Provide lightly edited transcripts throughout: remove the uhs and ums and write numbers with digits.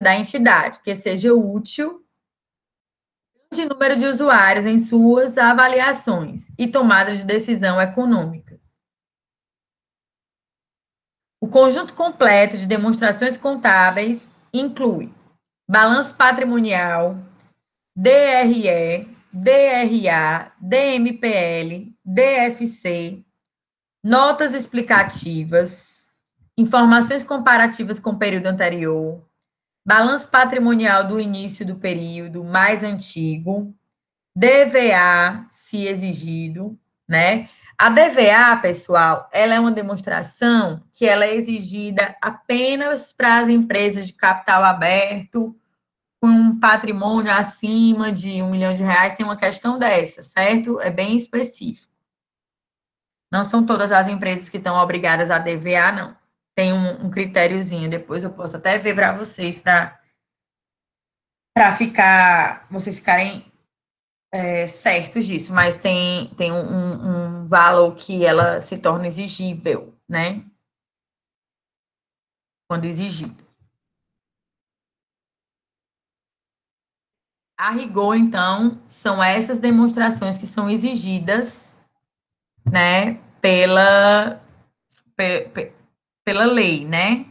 da entidade, que seja útil de número de usuários em suas avaliações e tomadas de decisão econômicas. O conjunto completo de demonstrações contábeis inclui balanço patrimonial, DRE, DRA, DMPL, DFC, notas explicativas, informações comparativas com o período anterior, balanço patrimonial do início do período mais antigo, DVA, se exigido, né? A DVA, pessoal, ela é uma demonstração que ela é exigida apenas para as empresas de capital aberto, com um patrimônio acima de R$ 1 milhão, tem uma questão dessa, certo? É bem específico. Não são todas as empresas que estão obrigadas a DVA, não. Tem um critériozinho, depois eu posso até ver para vocês, para vocês ficarem certos disso, mas tem um valor que ela se torna exigível, né? Quando exigido. A rigor, então, são essas demonstrações que são exigidas, né, pela lei, né?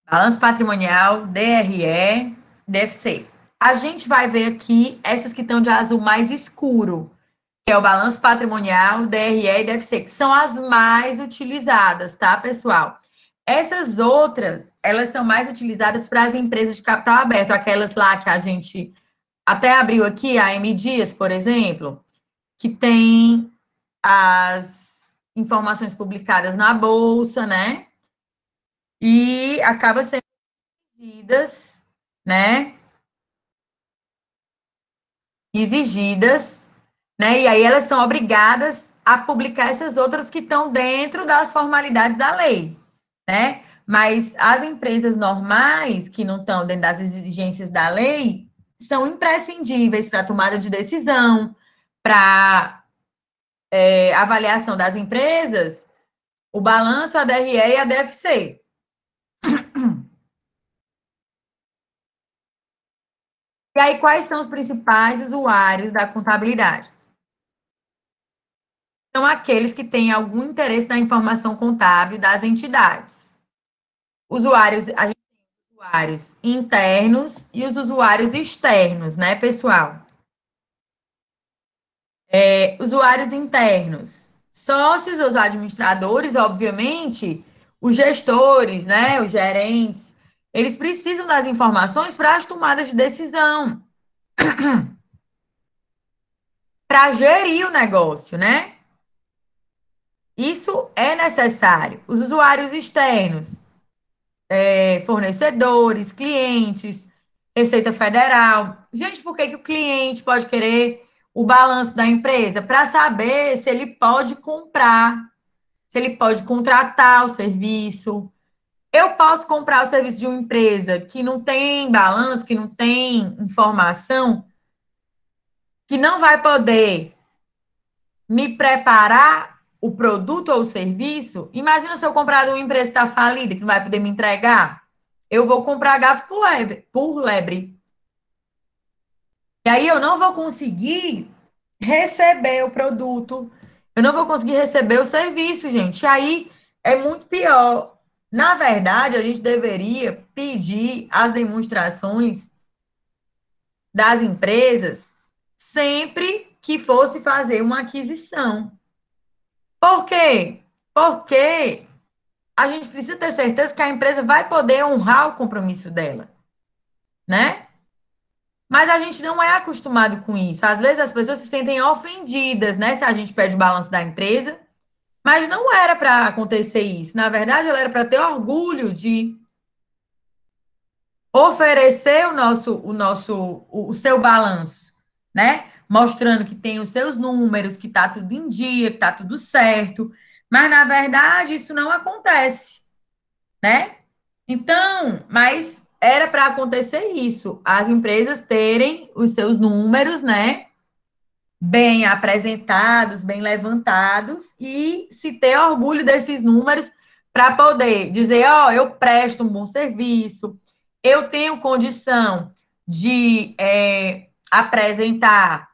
Balanço patrimonial, DRE, DFC. A gente vai ver aqui essas que estão de azul mais escuro, que é o balanço patrimonial, DRE e DFC, que são as mais utilizadas, tá, pessoal? Essas outras, elas são mais utilizadas para as empresas de capital aberto, aquelas lá que a gente até abriu aqui, a M Dias, por exemplo, que tem as informações publicadas na bolsa, né? E acaba sendo exigidas, né? Exigidas, né? E aí elas são obrigadas a publicar essas outras que estão dentro das formalidades da lei, né? Mas as empresas normais, que não estão dentro das exigências da lei, são imprescindíveis para a tomada de decisão, para avaliação das empresas, o balanço, a DRE e a DFC. E aí, quais são os principais usuários da contabilidade? São aqueles que têm algum interesse na informação contábil das entidades. Usuários, a gente tem usuários internos e os usuários externos, né, pessoal? Usuários internos, sócios, os administradores, obviamente, os gestores, né, os gerentes, eles precisam das informações para as tomadas de decisão, para gerir o negócio, né? Isso é necessário. Os usuários externos, fornecedores, clientes, Receita Federal. Gente, por que que o cliente pode querer o balanço da empresa? Para saber se ele pode comprar, se ele pode contratar o serviço. Eu posso comprar o serviço de uma empresa que não tem balanço, que não tem informação, que não vai poder me preparar o produto ou o serviço. Imagina se eu comprar de uma empresa que está falida, que não vai poder me entregar. Eu vou comprar gato por lebre, por lebre. E aí eu não vou conseguir receber o produto, eu não vou conseguir receber o serviço, gente. E aí é muito pior. Na verdade, a gente deveria pedir as demonstrações das empresas sempre que fosse fazer uma aquisição. Por quê? Porque a gente precisa ter certeza que a empresa vai poder honrar o compromisso dela, né? Mas a gente não é acostumado com isso. Às vezes as pessoas se sentem ofendidas, né? Se a gente pede o balanço da empresa, mas não era para acontecer isso. Na verdade, ela era para ter orgulho de oferecer o seu balanço, né? Mostrando que tem os seus números, que está tudo em dia, que está tudo certo. Mas, na verdade, isso não acontece. né? Então, mas era para acontecer isso, as empresas terem os seus números, né, bem apresentados, bem levantados e se ter orgulho desses números para poder dizer, ó, oh, eu presto um bom serviço, eu tenho condição de apresentar,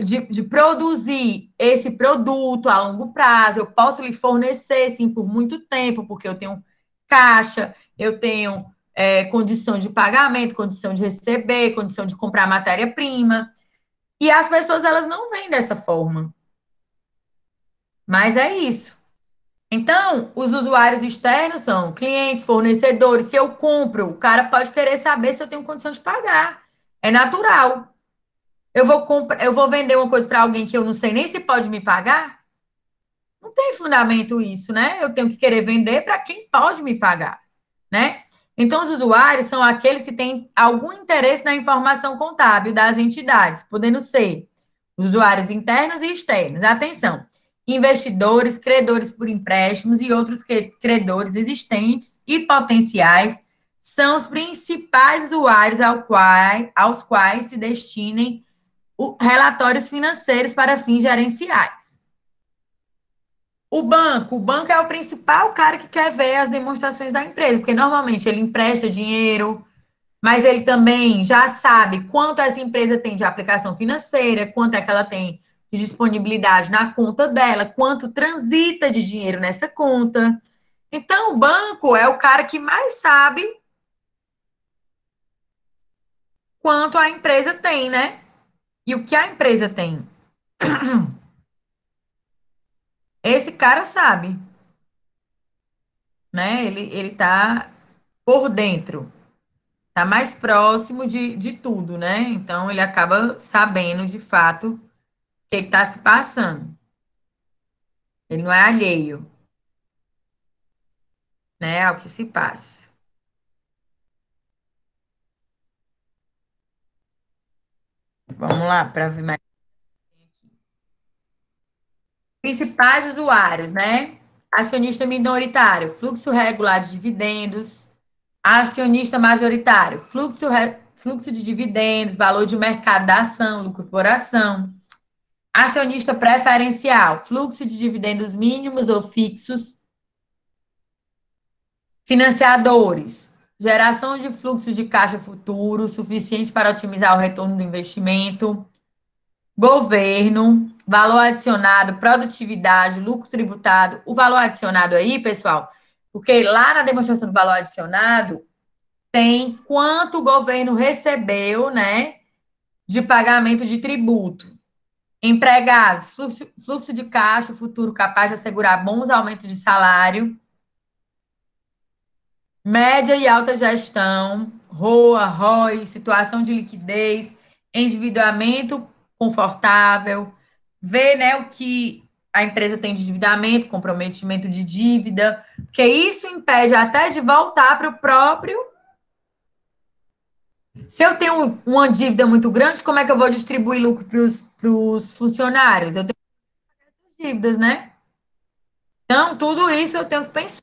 de produzir esse produto a longo prazo, eu posso lhe fornecer, sim, por muito tempo, porque eu tenho caixa, eu tenho condição de pagamento, condição de receber, condição de comprar matéria-prima. E as pessoas, elas não veem dessa forma. Mas é isso. Então, os usuários externos são clientes, fornecedores. Se eu compro, o cara pode querer saber se eu tenho condição de pagar. É natural. Eu vou vender uma coisa para alguém que eu não sei nem se pode me pagar? Não tem fundamento isso, né? Eu tenho que querer vender para quem pode me pagar, né? Então, os usuários são aqueles que têm algum interesse na informação contábil das entidades, podendo ser usuários internos e externos. Atenção, investidores, credores por empréstimos e outros credores existentes e potenciais são os principais usuários aos quais se destinem relatórios financeiros para fins gerenciais. O banco é o principal cara que quer ver as demonstrações da empresa, porque normalmente ele empresta dinheiro, mas ele também já sabe quanto essa empresa tem de aplicação financeira, quanto é que ela tem de disponibilidade na conta dela, quanto transita de dinheiro nessa conta. Então, o banco é o cara que mais sabe quanto a empresa tem, né? E o que a empresa tem. Esse cara sabe, né? Ele tá por dentro, tá mais próximo de tudo, né? Então, ele acaba sabendo de fato o que está se passando. Ele não é alheio, né, ao que se passa. Vamos lá para ver mais. Principais usuários, né? Acionista minoritário, fluxo regular de dividendos. Acionista majoritário, fluxo de dividendos, valor de mercado da ação, lucro por ação. Acionista preferencial, fluxo de dividendos mínimos ou fixos. Financiadores, geração de fluxos de caixa futuro suficientes para otimizar o retorno do investimento. Governo, valor adicionado, produtividade, lucro tributado. O valor adicionado aí, pessoal, porque lá na demonstração do valor adicionado tem quanto o governo recebeu, né, de pagamento de tributo. Empregados, fluxo de caixa futuro capaz de assegurar bons aumentos de salário. Média e alta gestão, ROA, ROI, situação de liquidez, endividamento confortável, ver, né, o que a empresa tem de endividamento, comprometimento de dívida, porque isso impede até de voltar para o próprio. Se eu tenho uma dívida muito grande, como é que eu vou distribuir lucro para os funcionários? Eu tenho dívidas, né? Então, tudo isso eu tenho que pensar.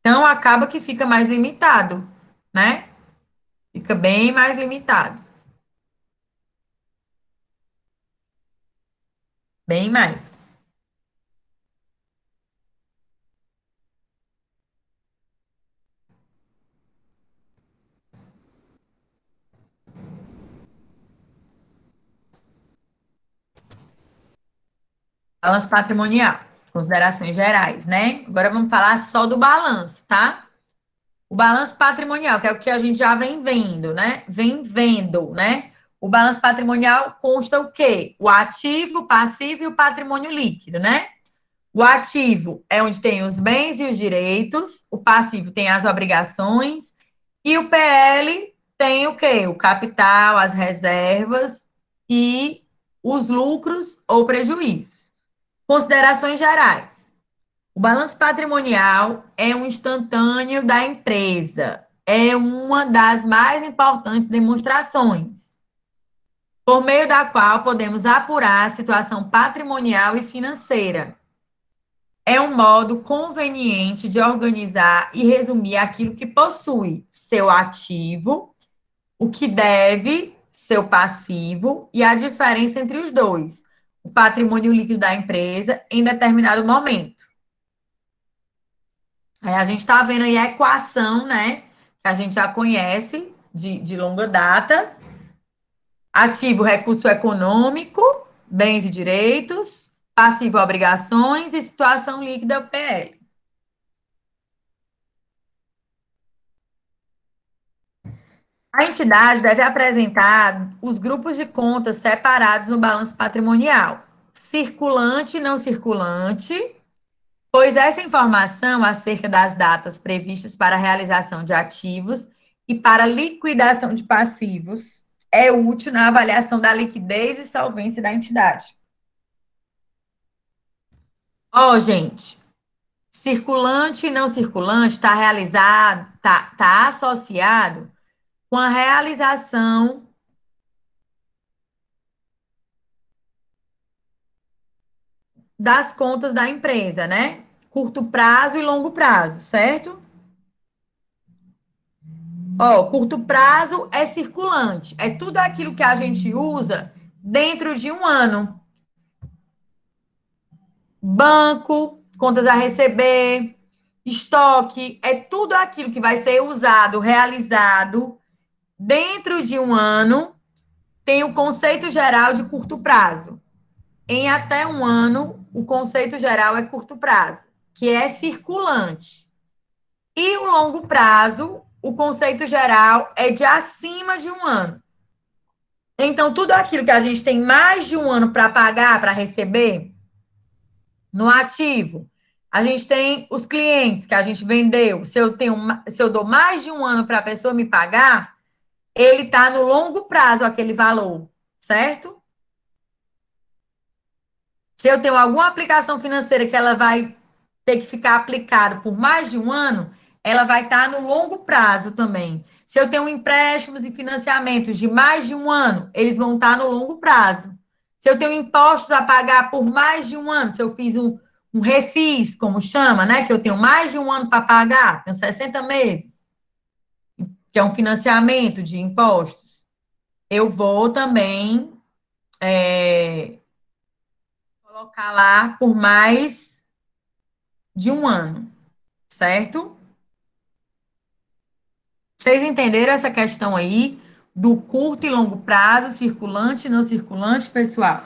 Então, acaba que fica mais limitado, né? Fica bem mais limitado. Bem mais. Balanço patrimonial, considerações gerais, né? Agora vamos falar só do balanço, tá? O balanço patrimonial, que é o que a gente já vem vendo, né? Vem vendo, né? O balanço patrimonial consta o quê? O ativo, o passivo e o patrimônio líquido, né? O ativo é onde tem os bens e os direitos, o passivo tem as obrigações e o PL tem o quê? O capital, as reservas e os lucros ou prejuízos. Considerações gerais. O balanço patrimonial é um instantâneo da empresa. É uma das mais importantes demonstrações, por meio da qual podemos apurar a situação patrimonial e financeira. é um modo conveniente de organizar e resumir aquilo que possui seu ativo, o que deve, seu passivo e a diferença entre os dois, o patrimônio líquido da empresa em determinado momento. Aí a gente está vendo aí a equação, né? Que a gente já conhece de longa data. Ativo, recurso econômico, bens e direitos. Passivo, obrigações e situação líquida, PL. A entidade deve apresentar os grupos de contas separados no balanço patrimonial, circulante e não circulante, pois essa informação acerca das datas previstas para a realização de ativos e para liquidação de passivos é útil na avaliação da liquidez e solvência da entidade. Ó, gente, circulante e não circulante está realizado, tá associado com a realização das contas da empresa, né? Curto prazo e longo prazo, certo? Ó, curto prazo é circulante, é tudo aquilo que a gente usa dentro de um ano. Banco, contas a receber, estoque, é tudo aquilo que vai ser usado, realizado dentro de um ano. Tem o conceito geral de curto prazo. Em até um ano, o conceito geral é curto prazo, que é circulante. E o longo prazo, o conceito geral é de acima de um ano. Então, tudo aquilo que a gente tem mais de um ano para pagar, para receber, no ativo, a gente tem os clientes que a gente vendeu. Se eu dou mais de um ano para a pessoa me pagar, ele está no longo prazo, aquele valor, certo? Se eu tenho alguma aplicação financeira que ela vai ter que ficar aplicada por mais de um ano, ela vai estar no longo prazo também. Se eu tenho empréstimos e financiamentos de mais de um ano, eles vão estar no longo prazo. Se eu tenho impostos a pagar por mais de um ano, se eu fiz um refis, como chama, né? Que eu tenho mais de um ano para pagar, tenho 60 meses, que é um financiamento de impostos, eu vou também colocar lá por mais de um ano, certo? Vocês entenderam essa questão aí do curto e longo prazo, circulante e não circulante, pessoal?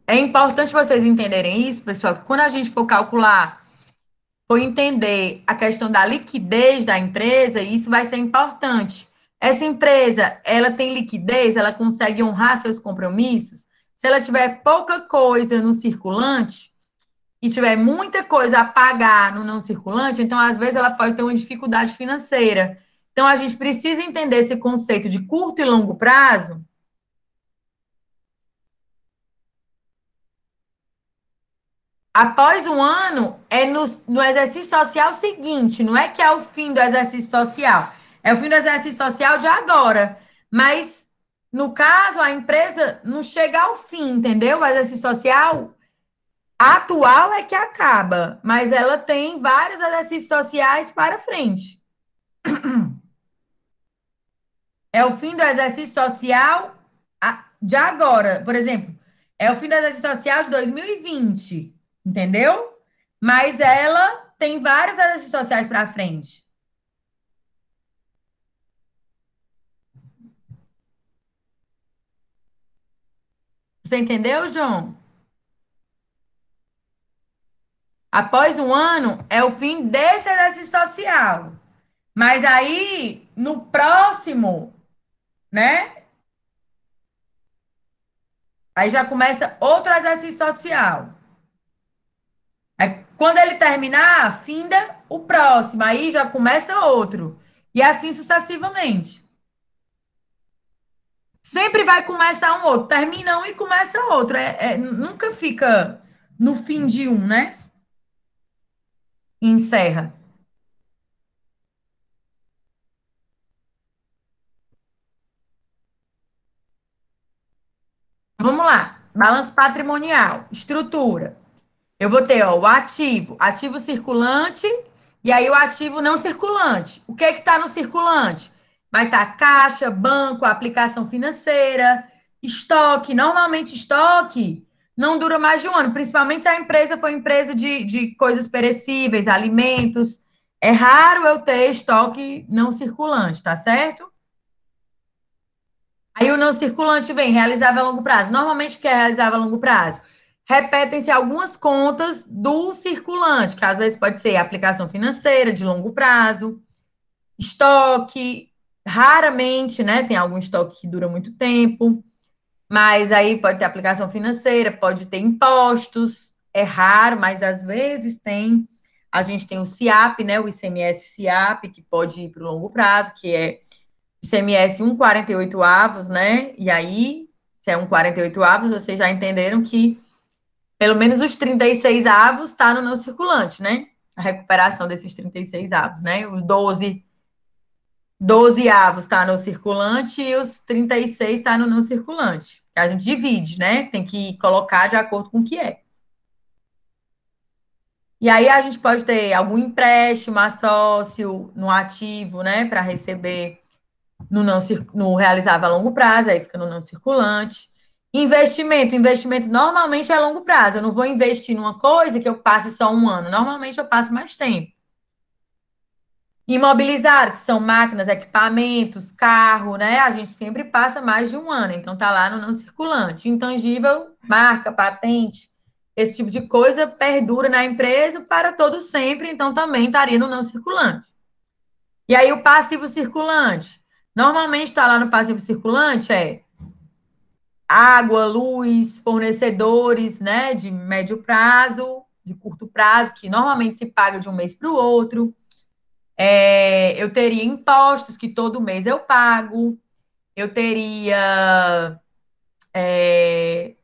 É importante vocês entenderem isso, pessoal, que quando a gente for calcular, for entender a questão da liquidez da empresa, isso vai ser importante. Essa empresa, ela tem liquidez, ela consegue honrar seus compromissos? Se ela tiver pouca coisa no circulante, e tiver muita coisa a pagar no não circulante, então às vezes ela pode ter uma dificuldade financeira. Então a gente precisa entender esse conceito de curto e longo prazo. Após um ano, é no exercício social seguinte, não é que é o fim do exercício social, é o fim do exercício social de agora. Mas, no caso, a empresa não chega ao fim, entendeu? O exercício social atual é que acaba, mas ela tem vários exercícios sociais para frente. É o fim do exercício social de agora. Por exemplo, é o fim do exercício social de 2020, entendeu? Mas ela tem vários exercícios sociais para frente. Você entendeu, João? Após um ano, é o fim desse exercício social. Mas aí, no próximo, né? Aí já começa outro exercício social. Aí, quando ele terminar, finda o próximo. Aí já começa outro. E assim sucessivamente. Sempre vai começar um outro. Termina um e começa outro. Nunca fica no fim de um, né? E encerra. Vamos lá. Balanço patrimonial, estrutura. Eu vou ter, ó, o ativo, ativo circulante e aí o ativo não circulante. O que é que está no circulante? Vai estar caixa, banco, aplicação financeira, estoque. Normalmente, estoque não dura mais de um ano, principalmente se a empresa for empresa de coisas perecíveis, alimentos. É raro eu ter estoque não circulante, tá certo? Aí o não circulante vem, realizável a longo prazo. Normalmente, o que é realizável a longo prazo? Repetem-se algumas contas do circulante, que às vezes pode ser aplicação financeira de longo prazo, estoque, raramente, né? Tem algum estoque que dura muito tempo, mas aí pode ter aplicação financeira, pode ter impostos, é raro, mas às vezes tem. A gente tem o SIAP, né? O ICMS SIAP, que pode ir para o longo prazo, que é ICMS 1,48 avos, né? E aí, se é 1,48 avos, vocês já entenderam que pelo menos os 36 avos está no não circulante, né? A recuperação desses 36 avos, né? Os 12 avos está no circulante e os 36 está no não circulante. A gente divide, né? Tem que colocar de acordo com o que é. E aí a gente pode ter algum empréstimo a sócio no ativo, né? Para receber no realizável a longo prazo, aí fica no não circulante. Investimento normalmente é a longo prazo. Eu não vou investir numa coisa que eu passe só um ano. Normalmente eu passo mais tempo. Imobilizado, que são máquinas, equipamentos, carro, né? A gente sempre passa mais de um ano, então tá lá no não circulante. Intangível, marca, patente, esse tipo de coisa perdura na empresa para todo sempre, então também estaria no não circulante. E aí o passivo circulante. Normalmente está lá no passivo circulante água, luz, fornecedores, né, de médio prazo, de curto prazo, que normalmente se paga de um mês para o outro. Eu teria impostos que todo mês eu pago. Eu teria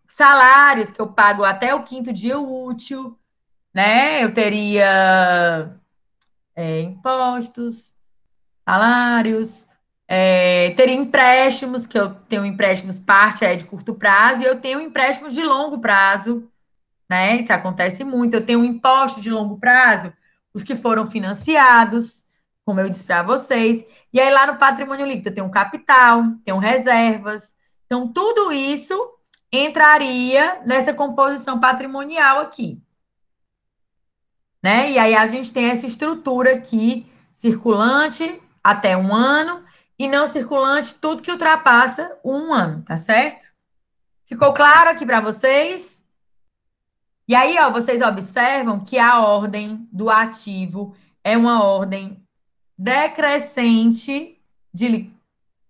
salários que eu pago até o quinto dia útil, né? Eu teria impostos, salários, teria empréstimos, que eu tenho empréstimos, parte é de curto prazo, e eu tenho empréstimos de longo prazo, né? Isso acontece muito. Eu tenho impostos de longo prazo, os que foram financiados, como eu disse para vocês. E aí, lá no patrimônio líquido, eu tenho capital, tenho reservas. Então, tudo isso entraria nessa composição patrimonial aqui, né? E aí, a gente tem essa estrutura aqui, circulante até um ano, e não circulante, tudo que ultrapassa um ano, tá certo? Ficou claro aqui para vocês? E aí, ó, vocês observam que a ordem do ativo é uma ordem decrescente de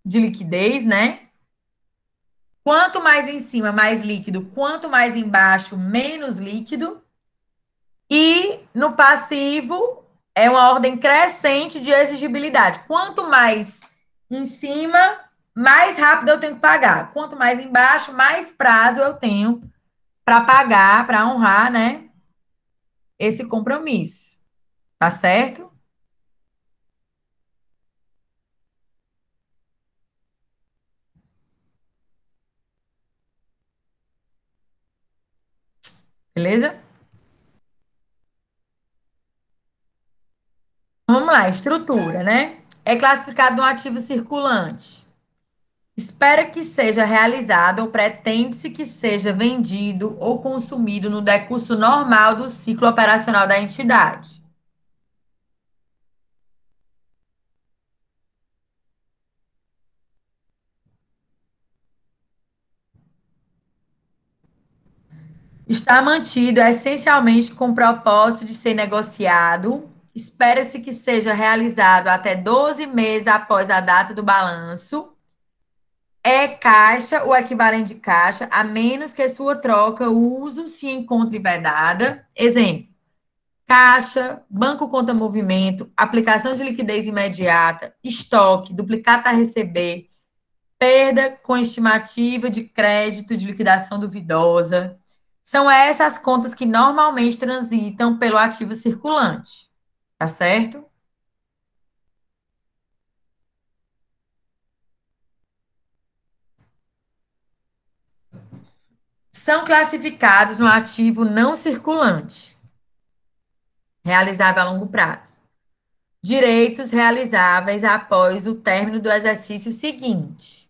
liquidez, né? Quanto mais em cima, mais líquido, quanto mais embaixo, menos líquido. E no passivo, é uma ordem crescente de exigibilidade. Quanto mais em cima, mais rápido eu tenho que pagar. Quanto mais embaixo, mais prazo eu tenho para pagar, para honrar, né, esse compromisso. Tá certo? Beleza? Vamos lá, estrutura, né? É classificado um ativo circulante. Espera que seja realizado ou pretende-se que seja vendido ou consumido no decurso normal do ciclo operacional da entidade. Está mantido essencialmente com o propósito de ser negociado. Espera-se que seja realizado até 12 meses após a data do balanço. É caixa ou equivalente de caixa, a menos que sua troca, uso se encontre vedada. Exemplo: caixa, banco conta movimento, aplicação de liquidez imediata, estoque, duplicata a receber, perda com estimativa de crédito de liquidação duvidosa. São essas contas que normalmente transitam pelo ativo circulante, tá certo? são classificados no ativo não circulante, realizável a longo prazo. Direitos realizáveis após o término do exercício seguinte,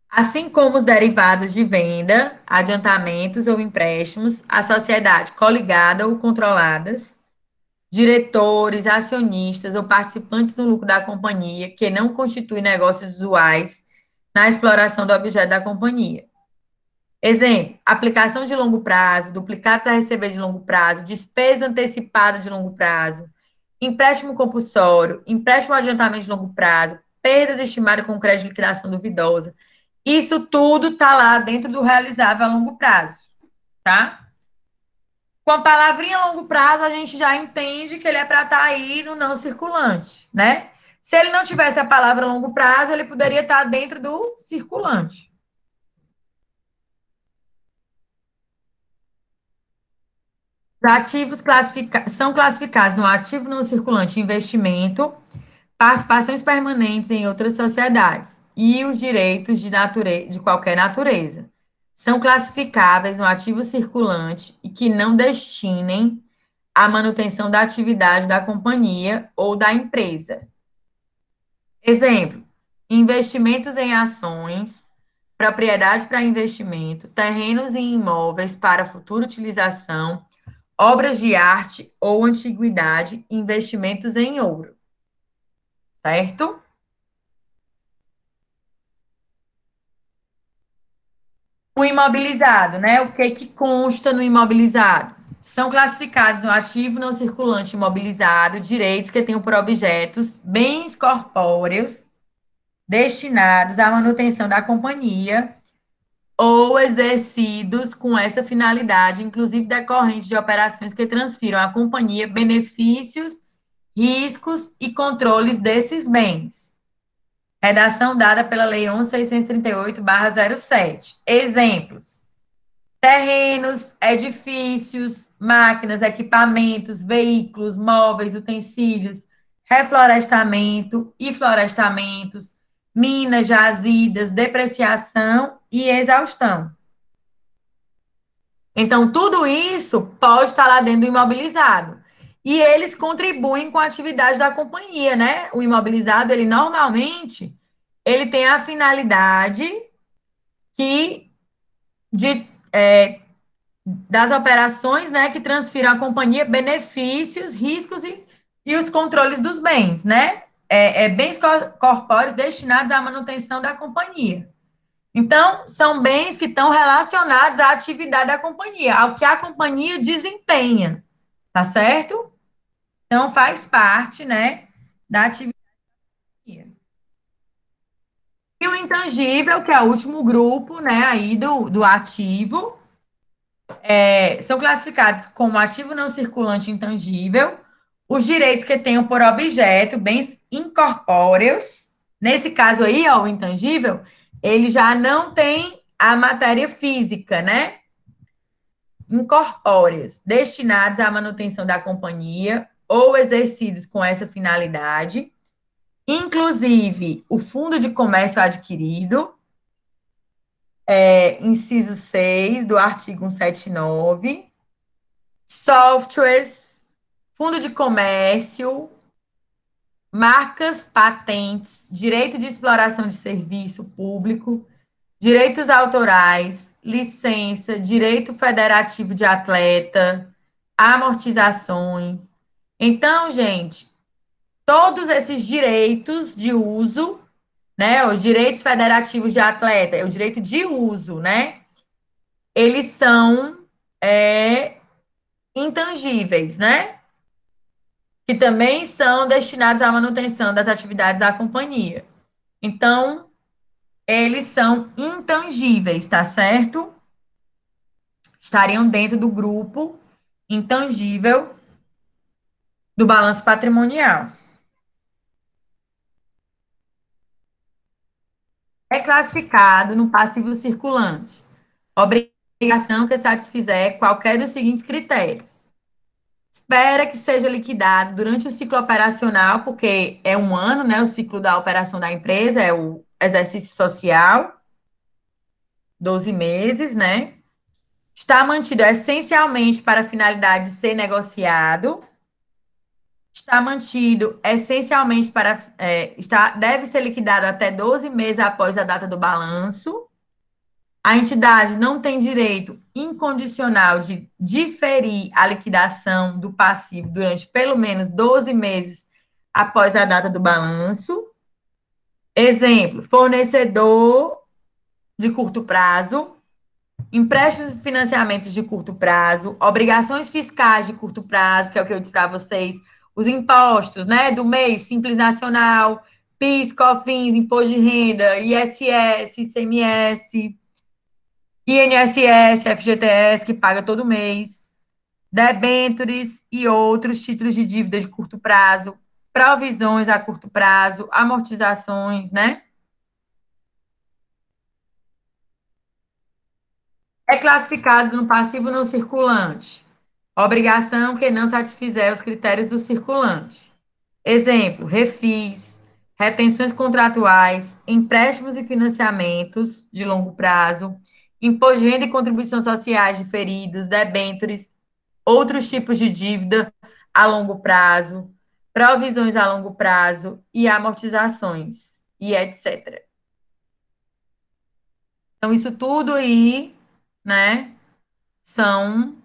assim como os derivados de venda, adiantamentos ou empréstimos à sociedade coligada ou controladas, diretores, acionistas ou participantes no lucro da companhia que não constituem negócios usuais na exploração do objeto da companhia. Exemplo, aplicação de longo prazo, duplicados a receber de longo prazo, despesa antecipada de longo prazo, empréstimo compulsório, empréstimo adiantamento de longo prazo, perdas estimadas com crédito de liquidação duvidosa. Isso tudo está lá dentro do realizável a longo prazo, tá? Com a palavrinha longo prazo, a gente já entende que ele é para estar aí no não circulante, né? Se ele não tivesse a palavra longo prazo, ele poderia estar dentro do circulante. Os ativos são classificados no ativo não circulante investimento, participações permanentes em outras sociedades e os direitos de qualquer natureza. São classificáveis no ativo circulante e que não destinem à manutenção da atividade da companhia ou da empresa. Exemplo: investimentos em ações, propriedade para investimento, terrenos e imóveis para futura utilização, obras de arte ou antiguidade, investimentos em ouro, certo? O imobilizado, né? O que que consta no imobilizado? São classificados no ativo não circulante imobilizado direitos que tenham por objetos bens corpóreos destinados à manutenção da companhia ou exercidos com essa finalidade, inclusive decorrentes de operações que transfiram à companhia benefícios, riscos e controles desses bens. Redação dada pela Lei 11.638/07. Exemplos: terrenos, edifícios, máquinas, equipamentos, veículos, móveis, utensílios, reflorestamento e florestamentos, minas jazidas, depreciação e exaustão. Então, tudo isso pode estar lá dentro do imobilizado. E eles contribuem com a atividade da companhia, né? O imobilizado, ele normalmente, ele tem a finalidade que de, das operações, né, que transfiram à companhia benefícios, riscos e os controles dos bens, né? Bens corpóreos destinados à manutenção da companhia. Então, são bens que estão relacionados à atividade da companhia, ao que a companhia desempenha, tá certo? Então, faz parte, né, da atividade. E o intangível, que é o último grupo, né, aí do ativo, são classificados como ativo não circulante intangível, os direitos que tenham por objeto bens incorpóreos. Nesse caso aí, ó, o intangível, ele já não tem a matéria física, né? Incorpóreos, destinados à manutenção da companhia ou exercidos com essa finalidade, inclusive o fundo de comércio adquirido, inciso 6 do artigo 179, softwares, fundo de comércio, marcas, patentes, direito de exploração de serviço público, direitos autorais, licença, direito federativo de atleta, amortizações. Então, gente, todos esses direitos de uso, né, os direitos federativos de atleta, é o direito de uso, né, eles são intangíveis, né, que também são destinados à manutenção das atividades da companhia. Então, eles são intangíveis, tá certo? Estariam dentro do grupo intangível do balanço patrimonial. É classificado no passivo circulante. Obrigação que satisfizer qualquer dos seguintes critérios. Espera que seja liquidado durante o ciclo operacional, porque é um ano, né? O ciclo da operação da empresa é o exercício social, 12 meses, né? Está mantido essencialmente para a finalidade de ser negociado. Está mantido essencialmente deve ser liquidado até 12 meses após a data do balanço. A entidade não tem direito incondicional de diferir a liquidação do passivo durante pelo menos 12 meses após a data do balanço. Exemplo: fornecedor de curto prazo, empréstimos e financiamentos de curto prazo, obrigações fiscais de curto prazo, que é o que eu disse para vocês, os impostos, né, do mês, Simples Nacional, PIS, COFINS, Imposto de Renda, ISS, ICMS, INSS, FGTS, que paga todo mês, debêntures e outros títulos de dívida de curto prazo, provisões a curto prazo, amortizações, né? É classificado no passivo não circulante. Obrigação que não satisfizer os critérios do circulante. Exemplo: refis, retenções contratuais, empréstimos e financiamentos de longo prazo, imposto de renda e contribuições sociais diferidos, debêntures, outros tipos de dívida a longo prazo, provisões a longo prazo e amortizações, e etc. Então, isso tudo aí, né, são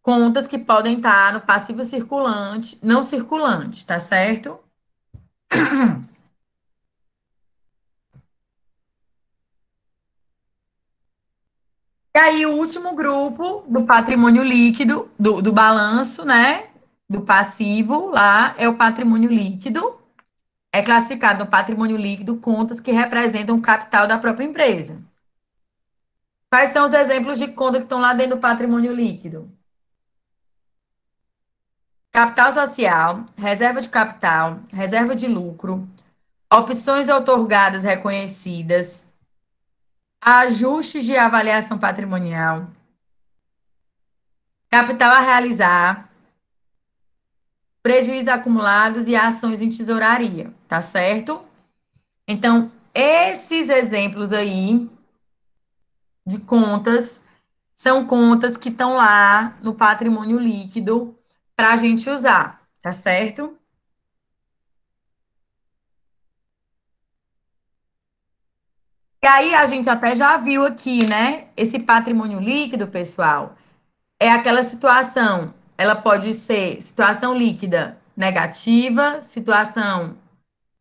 contas que podem estar no passivo circulante, não circulante, tá certo? E aí, o último grupo do patrimônio líquido, do balanço, né? Do passivo, lá é o patrimônio líquido. É classificado no patrimônio líquido contas que representam o capital da própria empresa. Quais são os exemplos de conta que estão lá dentro do patrimônio líquido? Capital social, reserva de capital, reserva de lucro, opções outorgadas reconhecidas, ajustes de avaliação patrimonial, capital a realizar, prejuízos acumulados e ações em tesouraria, tá certo? Então, esses exemplos aí de contas são contas que estão lá no patrimônio líquido para a gente usar, tá certo? E aí a gente até já viu aqui, né? Esse patrimônio líquido, pessoal, é aquela situação, ela pode ser situação líquida negativa, situação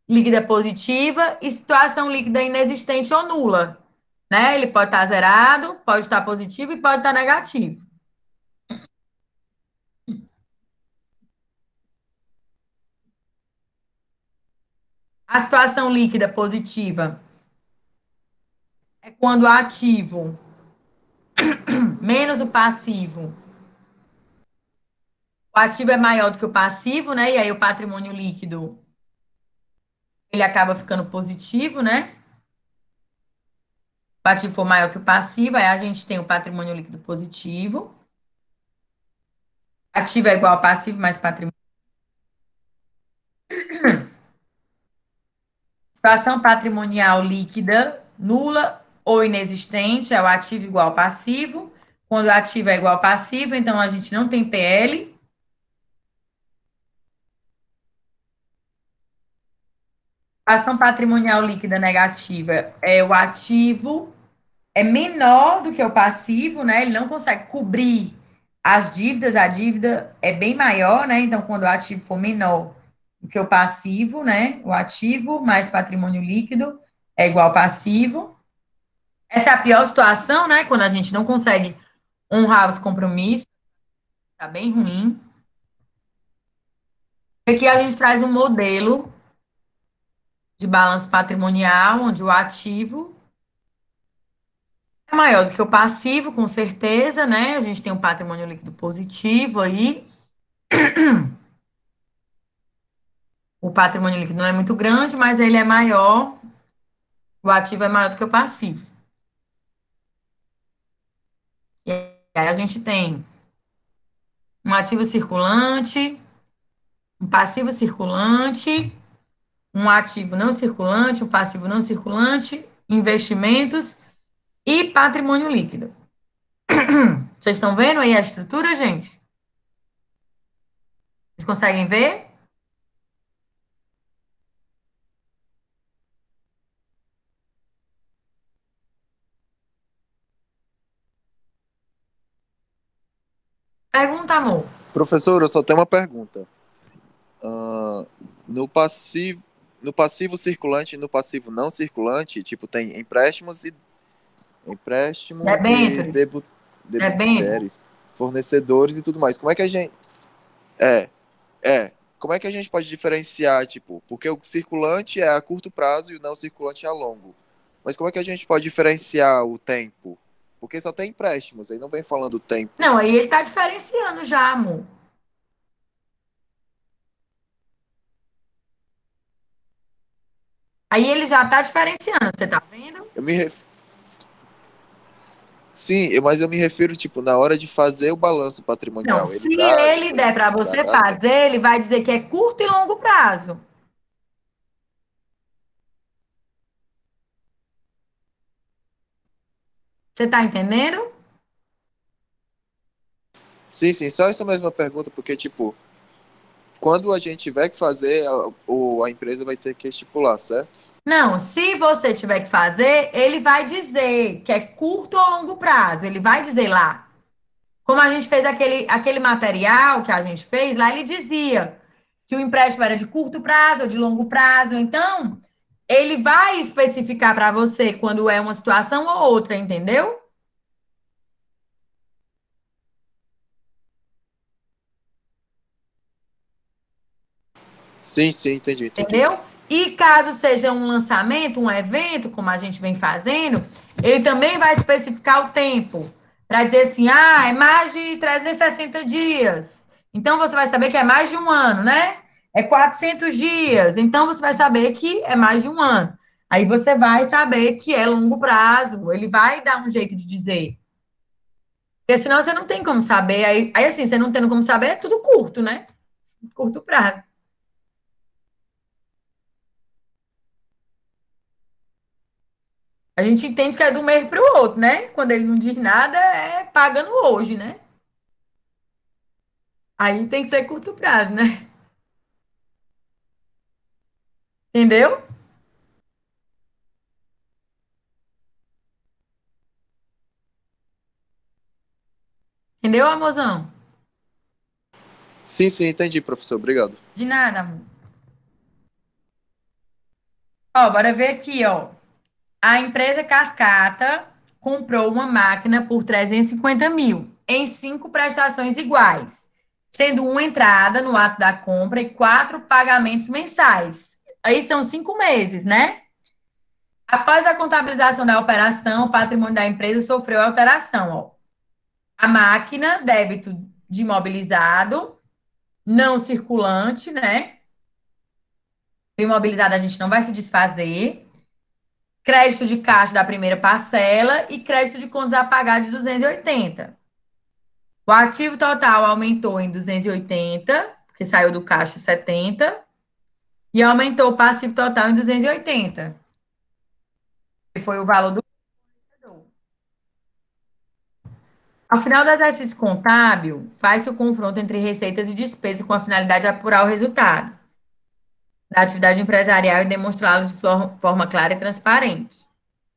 líquida positiva e situação líquida inexistente ou nula, né? Ele pode estar zerado, pode estar positivo e pode estar negativo. A situação líquida positiva é quando o ativo menos o passivo, o ativo é maior do que o passivo, né? E aí o patrimônio líquido ele acaba ficando positivo, né? O ativo for maior que o passivo, aí a gente tem o patrimônio líquido positivo. Ativo é igual ao passivo mais patrimônio. Situação patrimonial líquida, nula ou inexistente, é o ativo igual ao passivo. Quando o ativo é igual ao passivo, então a gente não tem PL. Situação patrimonial líquida negativa é o ativo é menor do que o passivo, né? Ele não consegue cobrir as dívidas, a dívida é bem maior, né? Então, quando o ativo for menor do que o passivo, né? O ativo mais patrimônio líquido é igual ao passivo. Essa é a pior situação, né? Quando a gente não consegue honrar os compromissos, tá bem ruim. Aqui a gente traz um modelo de balanço patrimonial, onde o ativo é maior do que o passivo, com certeza, né? A gente tem um patrimônio líquido positivo aí. O patrimônio líquido não é muito grande, mas ele é maior, o ativo é maior do que o passivo. E aí a gente tem um ativo circulante, um passivo circulante, um ativo não circulante, um passivo não circulante, investimentos e patrimônio líquido. Vocês estão vendo aí a estrutura, gente? Vocês conseguem ver? Pergunta, amor. Professor, eu só tenho uma pergunta. Ah, no passivo, no passivo circulante e no passivo não circulante, tipo, tem empréstimos e Debêntures. Debêntures. debitéres, fornecedores e tudo mais. Como é que a gente é, como é que a gente pode diferenciar, tipo, porque o circulante é a curto prazo e o não circulante é a longo. Mas como é que a gente pode diferenciar o tempo? Porque só tem empréstimos, aí não vem falando o tempo. Não, aí ele tá diferenciando já, amor. Aí ele já tá diferenciando, você tá vendo? Eu me ref... Sim, mas eu me refiro, tipo, na hora de fazer o balanço Não, patrimonial, ele se dá a ele der diferença para da você data? fazer, ele vai dizer que é curto e longo prazo. Você tá entendendo? Sim, sim, só essa mesma pergunta, porque, tipo, quando a gente tiver que fazer, a empresa vai ter que estipular, certo? Não, se você tiver que fazer, ele vai dizer que é curto ou longo prazo. Ele vai dizer lá. Como a gente fez aquele material que a gente fez, lá ele dizia que o empréstimo era de curto prazo ou de longo prazo. Então, ele vai especificar para você quando é uma situação ou outra, entendeu? Sim, sim, entendi, entendi. Entendeu? E caso seja um lançamento, um evento, como a gente vem fazendo, ele também vai especificar o tempo. Para dizer assim, é mais de 360 dias. Então você vai saber que é mais de um ano, né? É 400 dias. Então você vai saber que é mais de um ano. Aí você vai saber que é longo prazo. Ele vai dar um jeito de dizer. Porque senão você não tem como saber. Aí assim, você não tendo como saber, é tudo curto, né? Curto prazo. A gente entende que é de um mês para o outro, né? Quando ele não diz nada, é pagando hoje, né? Aí tem que ser curto prazo, né? Entendeu? Entendeu, amorzão? Sim, sim, entendi, professor, obrigado. De nada, amor. Ó, bora ver aqui, ó. A empresa Cascata comprou uma máquina por 350 mil em 5 prestações iguais, sendo uma entrada no ato da compra e 4 pagamentos mensais. Aí são 5 meses, né? Após a contabilização da operação, o patrimônio da empresa sofreu alteração, ó. A máquina, débito de imobilizado, não circulante, né? O imobilizado a gente não vai se desfazer. Crédito de caixa da primeira parcela e crédito de contas a pagar de 280. O ativo total aumentou em 280, porque saiu do caixa 70, e aumentou o passivo total em 280, que foi o valor do. Ao final do exercício contábil, faz-se o confronto entre receitas e despesas com a finalidade de apurar o resultado da atividade empresarial e demonstrá-lo de forma clara e transparente.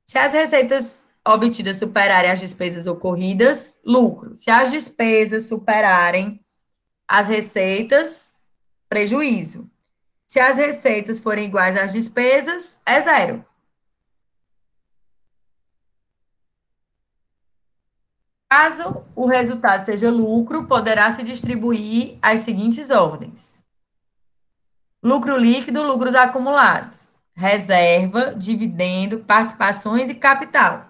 Se as receitas obtidas superarem as despesas ocorridas, lucro. Se as despesas superarem as receitas, prejuízo. Se as receitas forem iguais às despesas, é zero. Caso o resultado seja lucro, poderá se distribuir as seguintes ordens: lucro líquido, lucros acumulados, reserva, dividendo, participações e capital.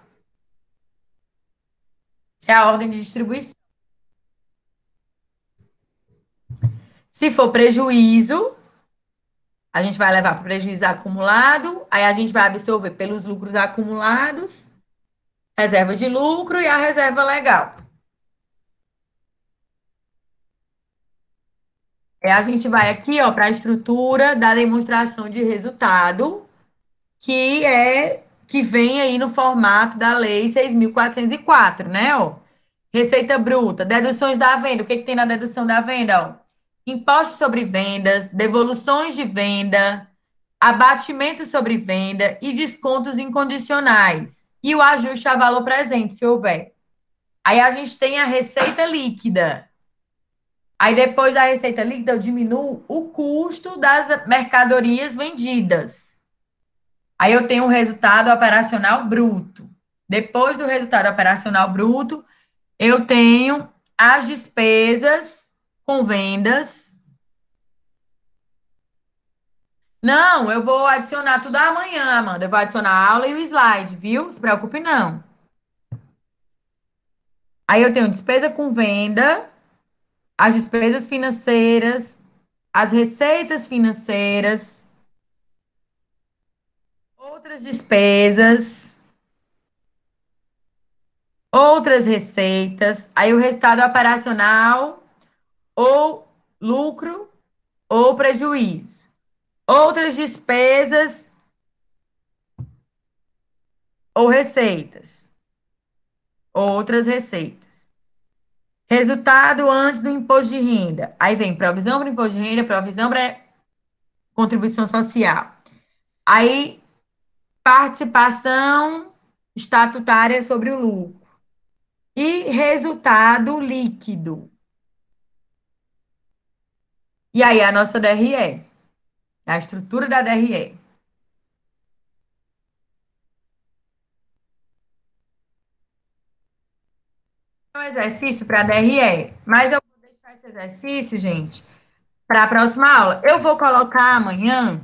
Essa é a ordem de distribuição. Se for prejuízo, a gente vai levar para o prejuízo acumulado, aí a gente vai absorver pelos lucros acumulados, reserva de lucro e a reserva legal. A gente vai aqui, ó, para a estrutura da demonstração de resultado, que vem aí no formato da Lei 6.404, né, ó? Receita bruta, deduções da venda. O que que tem na dedução da venda? Ó? Impostos sobre vendas, devoluções de venda, abatimento sobre venda e descontos incondicionais. E o ajuste a valor presente, se houver. Aí a gente tem a receita líquida. Aí depois da receita líquida, eu diminuo o custo das mercadorias vendidas. Aí eu tenho o resultado operacional bruto. Depois do resultado operacional bruto, eu tenho as despesas com vendas. Não, eu vou adicionar tudo amanhã, Amanda. Eu vou adicionar a aula e o slide, viu? Se preocupe, não. Aí eu tenho despesa com venda, as despesas financeiras, as receitas financeiras, outras despesas, outras receitas. Aí o resultado operacional, ou lucro, ou prejuízo. Outras despesas ou receitas. Outras receitas. Resultado antes do imposto de renda. Aí vem provisão para imposto de renda, provisão para contribuição social. Aí, participação estatutária sobre o lucro. E resultado líquido. E aí, a nossa DRE, a estrutura da DRE. Um exercício para a DRE. Mas eu vou deixar esse exercício, gente, para a próxima aula. Eu vou colocar amanhã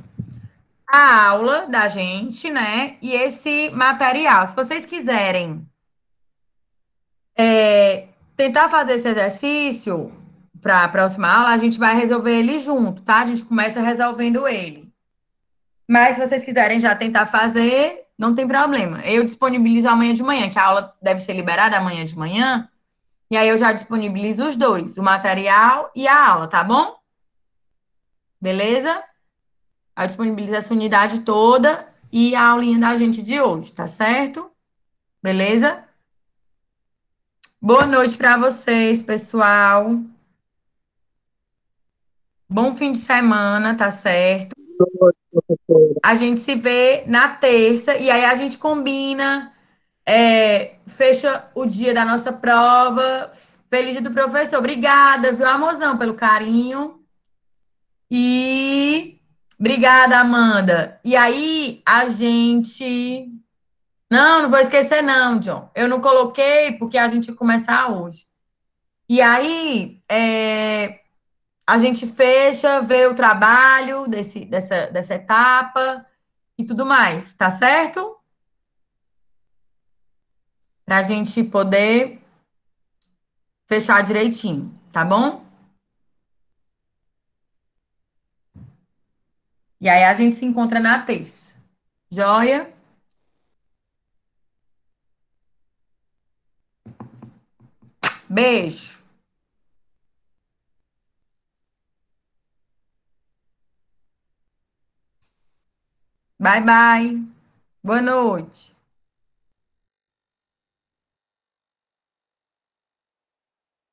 a aula da gente, né? E esse material. Se vocês quiserem tentar fazer esse exercício para a próxima aula, a gente vai resolver ele junto, tá? A gente começa resolvendo ele. Mas se vocês quiserem já tentar fazer, não tem problema. Eu disponibilizo amanhã de manhã, que a aula deve ser liberada amanhã de manhã. E aí eu já disponibilizo os dois, o material e a aula, tá bom? Beleza? Eu disponibilizo essa unidade toda e a aulinha da gente de hoje, tá certo? Beleza? Boa noite para vocês, pessoal. Bom fim de semana, tá certo? A gente se vê na terça e aí a gente combina, fecha o dia da nossa prova. Feliz dia do professor. Obrigada, viu, amorzão, pelo carinho. E obrigada, Amanda. E aí a gente. Não, não vou esquecer, não, John. Eu não coloquei porque a gente ia começar hoje. E aí, a gente fecha, vê o trabalho dessa etapa e tudo mais, tá certo? Para a gente poder fechar direitinho, tá bom? E aí a gente se encontra na terça. Joia? Beijo. Bye, bye. Boa noite.